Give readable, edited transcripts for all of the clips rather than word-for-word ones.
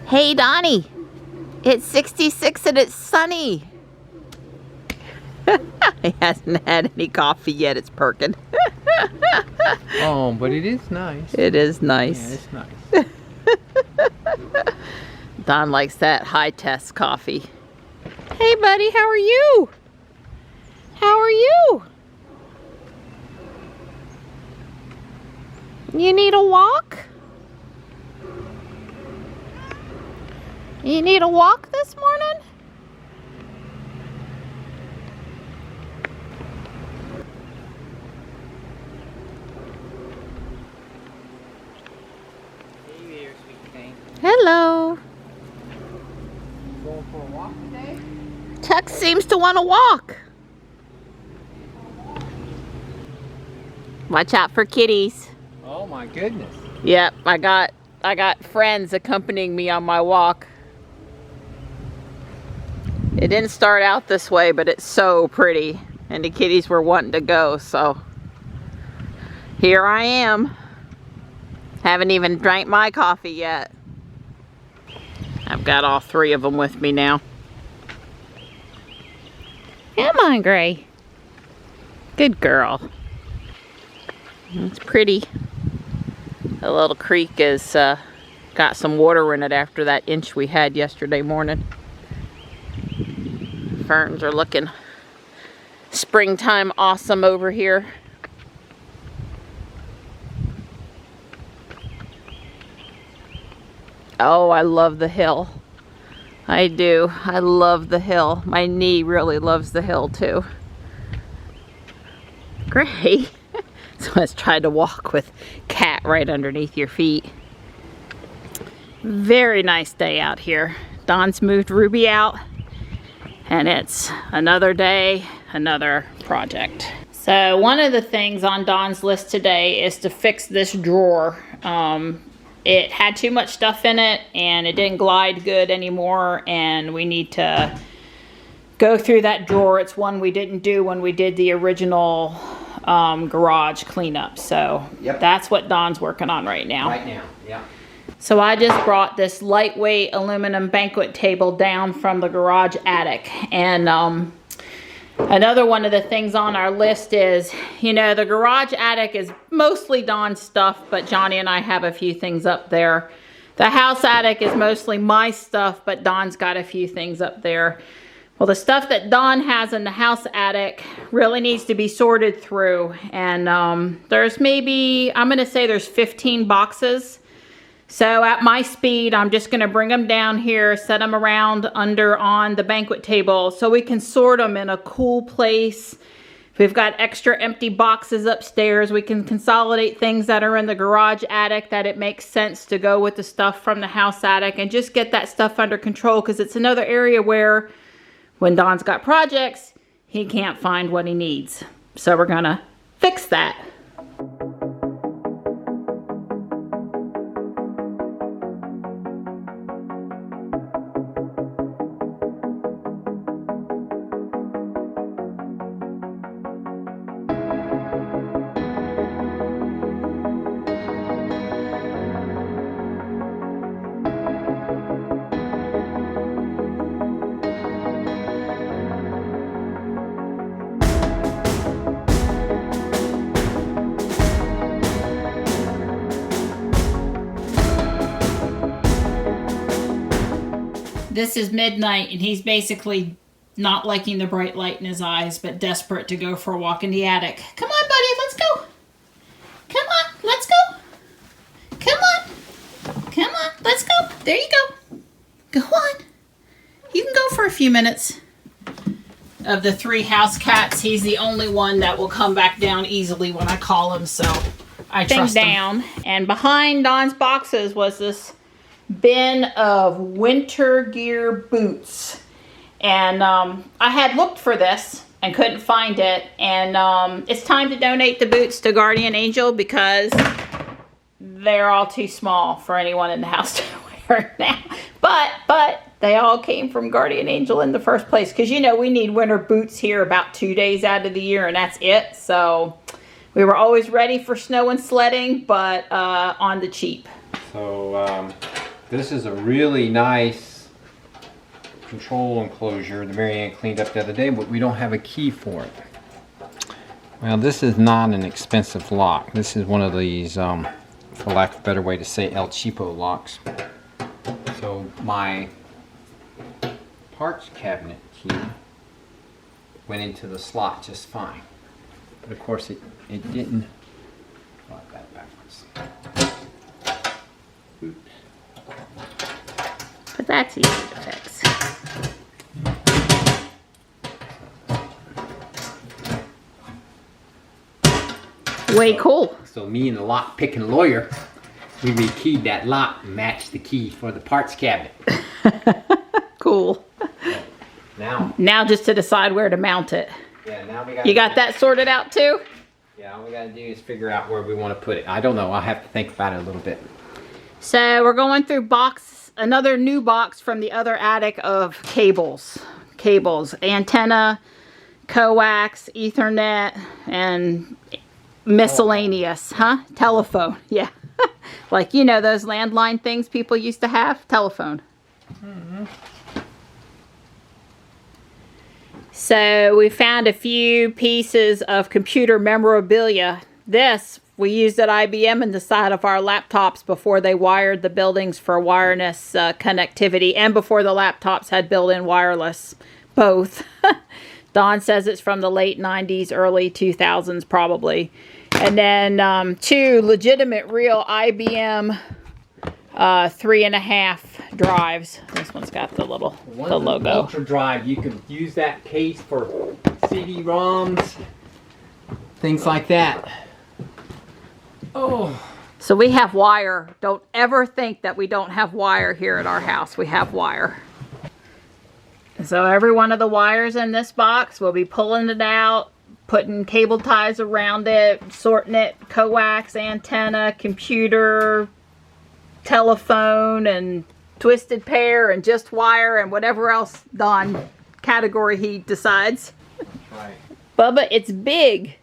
Hey Donnie, it's 66 and it's sunny. He hasn't had any coffee yet, it's perking. Oh, but it is nice. It is nice. Yeah, it's nice. Don likes that high test coffee. Hey buddy, how are you? How are you? You need a walk? You need a walk this morning? Hey there, sweet thing. Hello. Going for a walk today? Tex seems to want to walk. Watch out for kitties. Oh my goodness. Yep, I got friends accompanying me on my walk. It didn't start out this way, but it's so pretty. And the kitties were wanting to go, so here I am. Haven't even drank my coffee yet. I've got all three of them with me now. Come on, Gray. Good girl. It's pretty. The little creek has got some water in it after that inch we had yesterday morning. Ferns are looking springtime awesome over here. Oh, I love the hill. I do. I love the hill. My knee really loves the hill too. Gray. So let's try to walk with Cat right underneath your feet. Very nice day out here. Don's moved Ruby out. And it's another day, another project. So one of the things on Don's list today is to fix this drawer. It had too much stuff in it and it didn't glide good anymore, and we need to go through that drawer. It's one we didn't do when we did the original garage cleanup. So that's what Don's working on right now. Right now, yeah. So I just brought this lightweight aluminum banquet table down from the garage attic. And another one of the things on our list is, you know, the garage attic is mostly Don's stuff, but Johnny and I have a few things up there. The house attic is mostly my stuff, but Don's got a few things up there. Well, the stuff that Don has in the house attic really needs to be sorted through. And there's maybe, I'm gonna say there's 15 boxes. So at my speed, I'm just gonna bring them down here, set them around under on the banquet table so we can sort them in a cool place. If we've got extra empty boxes upstairs, we can consolidate things that are in the garage attic that it makes sense to go with the stuff from the house attic, and just get that stuff under control, because it's another area where when Don's got projects, he can't find what he needs. So we're gonna fix that. This is midnight and he's basically not liking the bright light in his eyes, but desperate to go for a walk in the attic. Come on, buddy, let's go. Come on, let's go. Come on. Come on, let's go. There you go. Go on. You can go for a few minutes. Of the three house cats, he's the only one that will come back down easily when I call him, so I trust him. Down. And behind Don's boxes was this bin of winter gear boots, and I had looked for this and couldn't find it, and it's time to donate the boots to Guardian Angel because they're all too small for anyone in the house to wear now. But they all came from Guardian Angel in the first place, because you know we need winter boots here about 2 days out of the year, and that's it. So we were always ready for snow and sledding, but on the cheap. So This is a really nice control enclosure that Mary Ann cleaned up the other day, but we don't have a key for it. Well, this is not an expensive lock. This is one of these, for lack of a better way to say, El Cheapo locks. So my parts cabinet key went into the slot just fine. But of course it didn't. Lock that backwards. Oops. But that's easy to fix. Way cool. So me and the lock picking lawyer, we rekeyed that lock and matched the key for the parts cabinet. Cool. So now just to decide where to mount it. Yeah, now we got. You got that sorted out too? Yeah, all we gotta do is figure out where we want to put it. I don't know. I'll have to think about it a little bit. So we're going through another new box from the other attic of cables, antenna, coax, Ethernet, and miscellaneous, telephone. Yeah. Like, you know, those landline things people used to have? Telephone. Mm-hmm. So we found a few pieces of computer memorabilia. This we used at IBM in the side of our laptops before they wired the buildings for wireless connectivity, and before the laptops had built-in wireless. Both. Don says it's from the late 90s, early 2000s probably. And then 2 legitimate real IBM 3.5 drives. This one's got the logo. Ultra drive. You can use that case for CD-ROMs, things like that. Oh. So we have wire. Don't ever think that we don't have wire here at our house. We have wire. So every one of the wires in this box, we'll be pulling it out, putting cable ties around it, sorting it, coax, antenna, computer, telephone, and twisted pair, and just wire, and whatever else Don category he decides. Right. Bubba, it's big.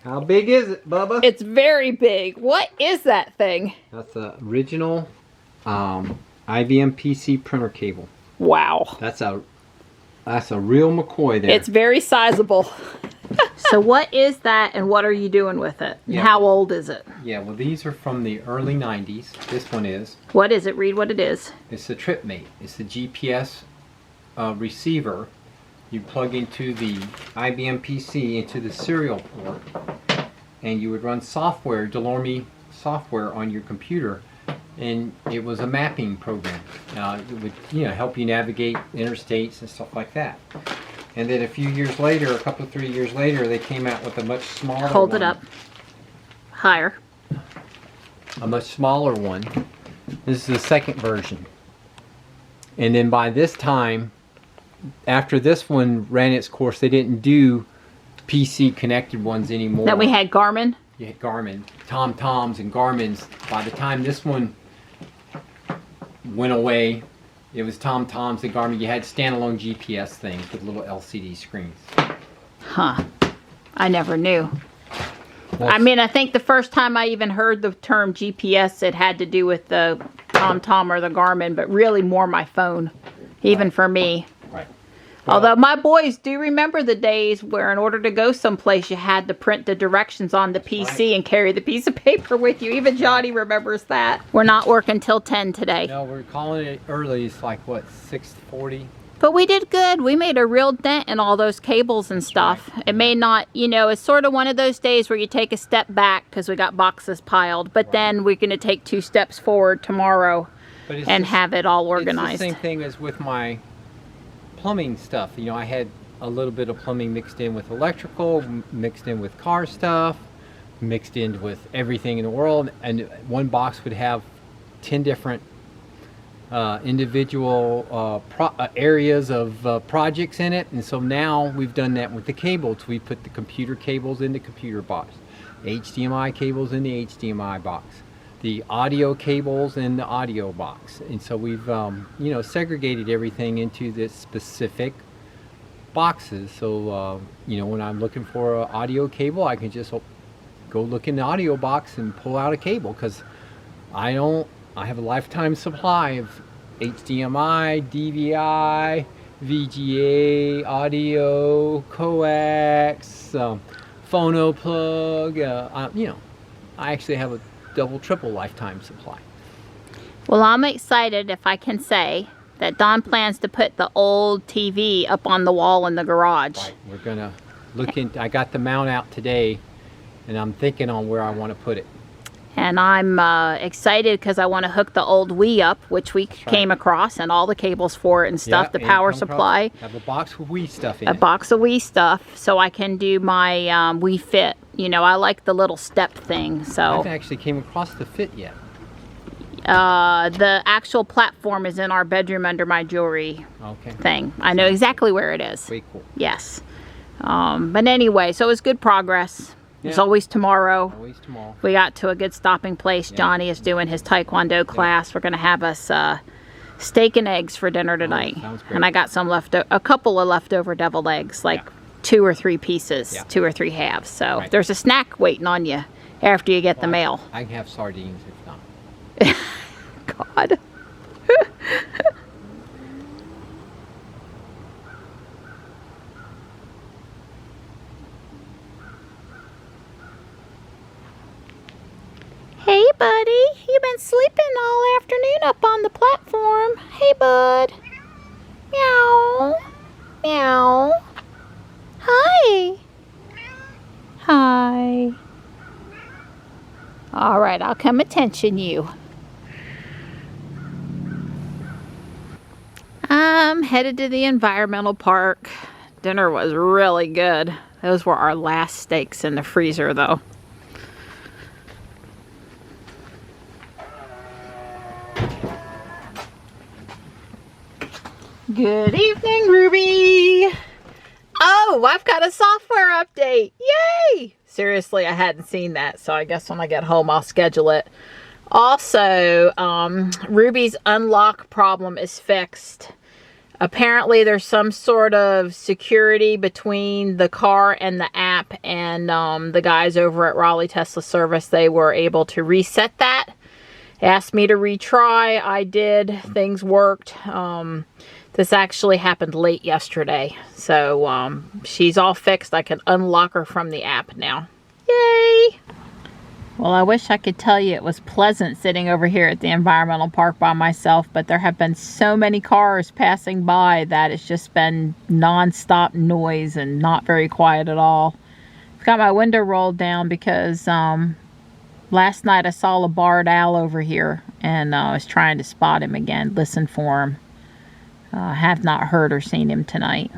How big is it, Bubba? It's very big. What is that thing? That's the original IBM PC printer cable. Wow. That's a real McCoy there. It's very sizable. So what is that, and what are you doing with it? Yeah. How old is it? Yeah, well, these are from the early 90s. This one is. What is it? Read what it is. It's a TripMate. It's a GPS receiver. You plug into the IBM PC into the serial port, and you would run software, DeLorme software, on your computer, and it was a mapping program. It would, help you navigate interstates and stuff like that. And then a few years later, a couple of 3 years later, they came out with a much smaller Hold one. it up. Higher. A much smaller one. This is the second version. And then by this time, after this one ran its course, they didn't do PC connected ones anymore. That we had Garmin? You had Garmin, TomToms and Garmins. By the time this one went away, it was TomToms and Garmin. You had standalone GPS things with little LCD screens. Huh. I never knew. Well, I mean, I think the first time I even heard the term GPS, it had to do with the TomTom or the Garmin, but really more my phone, even for me. Right. Although my boys do remember the days where in order to go someplace you had to print the directions on the PC and carry the piece of paper with you. Even Johnny remembers that. We're not working till 10 today. No, we're calling it early. It's like, what, 6:40? But we did good. We made a real dent in all those cables and stuff. Right. It may not, it's sort of one of those days where you take a step back because we got boxes piled. But then we're going to take 2 steps forward tomorrow and have it all organized. It's the same thing as with my plumbing stuff. I had a little bit of plumbing mixed in with electrical, mixed in with car stuff, mixed in with everything in the world, and one box would have 10 different individual areas of projects in it. And so now we've done that with the cables. We put the computer cables in the computer box, HDMI cables in the HDMI box, the audio cables in the audio box. And so we've segregated everything into this specific boxes. So when I'm looking for an audio cable, I can just go look in the audio box and pull out a cable, because I don't I have a lifetime supply of HDMI, DVI, VGA, audio, coax, phono plug. You know, I actually have a double, triple lifetime supply. Well, I'm excited, if I can say, that Don plans to put the old TV up on the wall in the garage. Right, we're gonna look into. I got the mount out today, and I'm thinking on where I want to put it. And I'm excited because I want to hook the old Wii up, which we came across, and all the cables for it and stuff, the power supply. Have a box with Wii stuff in it. A box of Wii stuff, so I can do my Wii Fit. You know, I like the little step thing, so. I haven't actually came across the Fit yet. The actual platform is in our bedroom under my jewelry thing. I know exactly where it is. Way cool. Yes. But anyway, so it was good progress. There's always tomorrow. Always tomorrow. We got to a good stopping place. Johnny is doing his Taekwondo class. We're going to have us steak and eggs for dinner tonight. Sounds great. And I got some a couple of leftover deviled eggs, like 2 or 3 pieces, 2 or 3 halves. So there's a snack waiting on you after you get the mail. I can have sardines if not. God. Hey, buddy. You been sleeping all afternoon up on the platform. Hey, bud. Meow. Meow. Hi. Hi. All right, I'll come attention you. I'm headed to the environmental park. Dinner was really good. Those were our last steaks in the freezer, though. Good evening, Ruby. Oh, I've got a software update. Yay! Seriously, I hadn't seen that, so I guess when I get home, I'll schedule it. Also, Ruby's unlock problem is fixed. Apparently, there's some sort of security between the car and the app, and the guys over at Raleigh Tesla Service, they were able to reset that. Asked me to retry. I did. Things worked. This actually happened late yesterday, so she's all fixed. I can unlock her from the app now. Yay! Well, I wish I could tell you it was pleasant sitting over here at the environmental park by myself, but there have been so many cars passing by that it's just been non-stop noise and not very quiet at all. I've got my window rolled down because last night I saw a barred owl over here, and I was trying to spot him again, listen for him. I have not heard or seen him tonight.